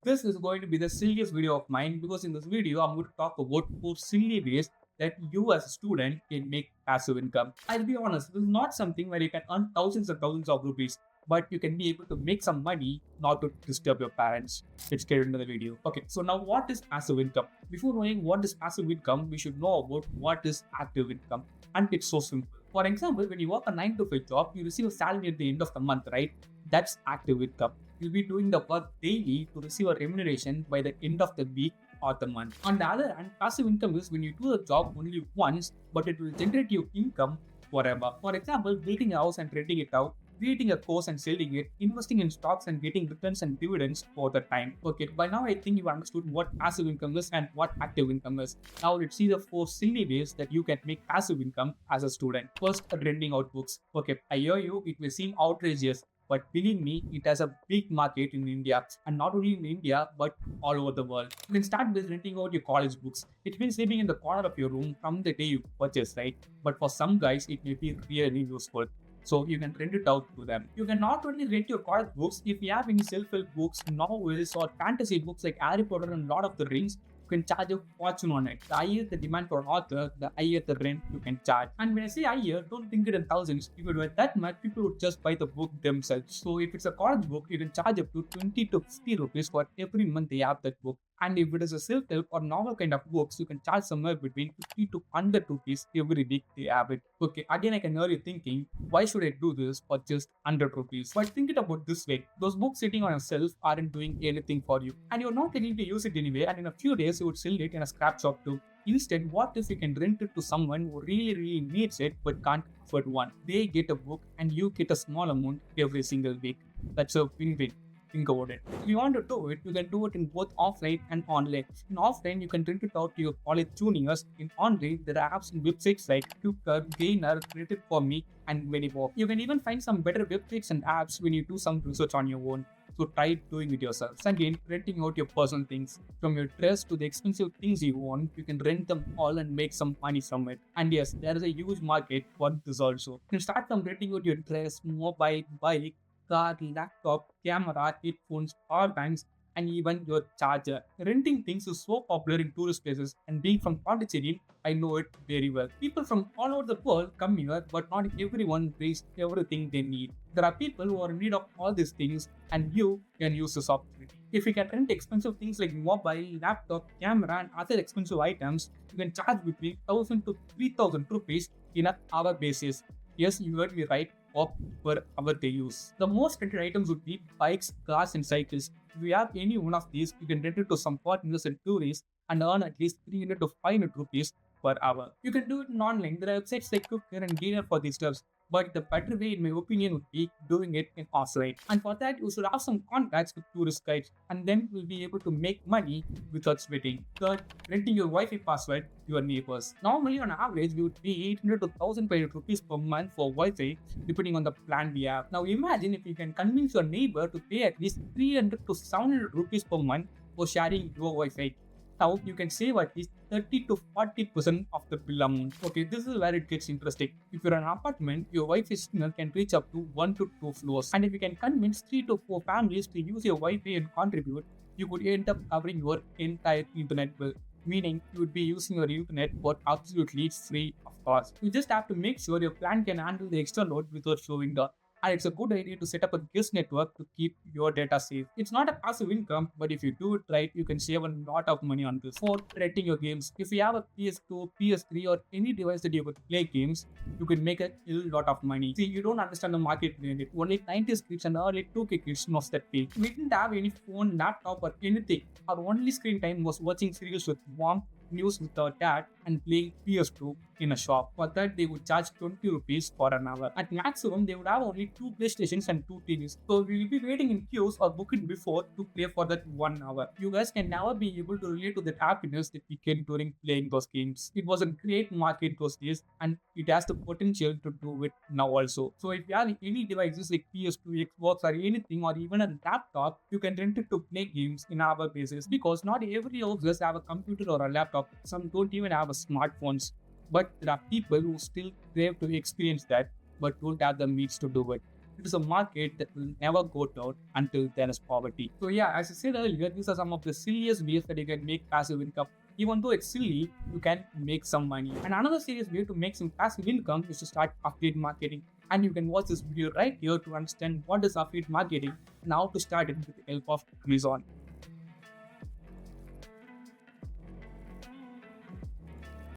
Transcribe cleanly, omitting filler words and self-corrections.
This is going to be the silliest video of mine because in this video, I'm going to talk about 4 silly ways that you as a student can make passive income. I'll be honest, this is not something where you can earn thousands and thousands of rupees, but you can be able to make some money not to disturb your parents. Let's get into the video. Okay, so now what is passive income? Before knowing what is passive income, we should know about what is active income. And it's so simple. For example, when you work a 9 to 5 job, you receive a salary at the end of the month, right? That's active income. You'll be doing the work daily to receive a remuneration by the end of the week or the month. On the other hand, passive income is when you do the job only once, but it will generate you income forever. For example, building a house and renting it out, creating a course and selling it, investing in stocks and getting returns and dividends for the time. Okay, by now I think you've understood what passive income is and what active income is. Now let's see the 4 silly ways that you can make passive income as a student. First, renting out books. Okay, I hear you, it may seem outrageous, but believe me, it has a big market in India, and not only in India, but all over the world. You can start with renting out your college books. It means living in the corner of your room from the day you purchase, right? But for some guys, it may be really useful. So you can rent it out to them. You can not only rent your college books, if you have any self-help books, novels, or fantasy books like Harry Potter and Lord of the Rings, you can charge a fortune on it. The higher the demand for an author, the higher the rent you can charge. And when I say higher, don't think it in thousands. If it were that much, people would just buy the book themselves. So if it's a college book, you can charge up to 20 to 50 rupees for every month they have that book. And if it is a self-help or novel kind of books, you can charge somewhere between 50 to 100 rupees every week they have it. Okay, again I can hear you thinking, why should I do this for just 100 rupees? But think it about this way. Those books sitting on your shelf aren't doing anything for you. And you're not getting to use it anyway, and in a few days you would sell it in a scrap shop too. Instead, what if you can rent it to someone who really needs it but can't afford one? They get a book and you get a small amount every single week. That's a win-win. Think about it. If you want to do it, you can do it in both offline and online. In offline, you can rent it out to your college juniors. In online, there are apps and websites like Tucker, Gainer, Rent It For Me, and many more. You can even find some better websites and apps when you do some research on your own. So try doing it yourself. Second, renting out your personal things. From your dress to the expensive things you own, you can rent them all and make some money from it. And yes, there is a huge market for this also. You can start from renting out your dress, mobile, bike, car, laptop, camera, headphones, power banks, and even your charger. Renting things is so popular in tourist places, and being from Pondicherry, I know it very well. People from all over the world come here, but not everyone brings everything they need. There are people who are in need of all these things, and you can use this opportunity. If you can rent expensive things like mobile, laptop, camera, and other expensive items, you can charge between 1000 to 3000 rupees in an hour basis. Yes, you heard me right, of per hour they use. The most rented items would be bikes, cars, and cycles. If you have any one of these, you can rent it to some foreigners and tourists and earn at least 300 to 500 rupees per hour. You can do it online. There are websites like Cooker and Gainer for these stuffs. But the better way, in my opinion, would be doing it in offline. And for that, you should have some contacts with tourist guides, and then you'll be able to make money without sweating. Third, renting your Wi-Fi password to your neighbors. Normally, on average, we would pay 800 to 1500 rupees per month for Wi-Fi, depending on the plan we have. Now, imagine if you can convince your neighbor to pay at least 300 to 700 rupees per month for sharing your Wi-Fi. Now you can save at least 30 to 40% of the bill amount. Okay, this is where it gets interesting. If you're an apartment, your Wi-Fi signal can reach up to 1 to 2 floors. And if you can convince 3 to 4 families to use your Wi-Fi and contribute, you could end up covering your entire internet bill. Meaning you would be using your internet for absolutely free of cost. You just have to make sure your plan can handle the extra load without showing the. And it's a good idea to set up a guest network to keep your data safe. It's not a passive income, but if you do it right, you can save a lot of money on this. Fourth, renting your games. If you have a PS2, PS3, or any device that you could play games, you can make a lot of money. See, you don't understand the market behind it. Only 90s kids and early 2K kids knows that pay. We didn't have any phone, laptop, or anything. Our only screen time was watching series with mom, news with our dad, and playing PS2 in a shop. For that, they would charge 20 rupees for an hour. At maximum, they would have only 2 PlayStations and 2 TVs. So we will be waiting in queues or book it before to play for that 1 hour. You guys can never be able to relate to that happiness that we get during playing those games. It was a great market those days, and it has the potential to do it now also. So if you have any devices like PS2, Xbox, or anything, or even a laptop, you can rent it to play games in hour basis, because not every house does have a computer or a laptop. Some don't even have a smartphones. But there are people who still crave to experience that but don't have the means to do it. It is a market that will never go down until there is poverty. So yeah, as I said earlier, these are some of the silliest ways that you can make passive income. Even though it's silly, you can make some money. And another serious way to make some passive income is to start affiliate marketing. And you can watch this video right here to understand what is affiliate marketing and how to start it with the help of Amazon.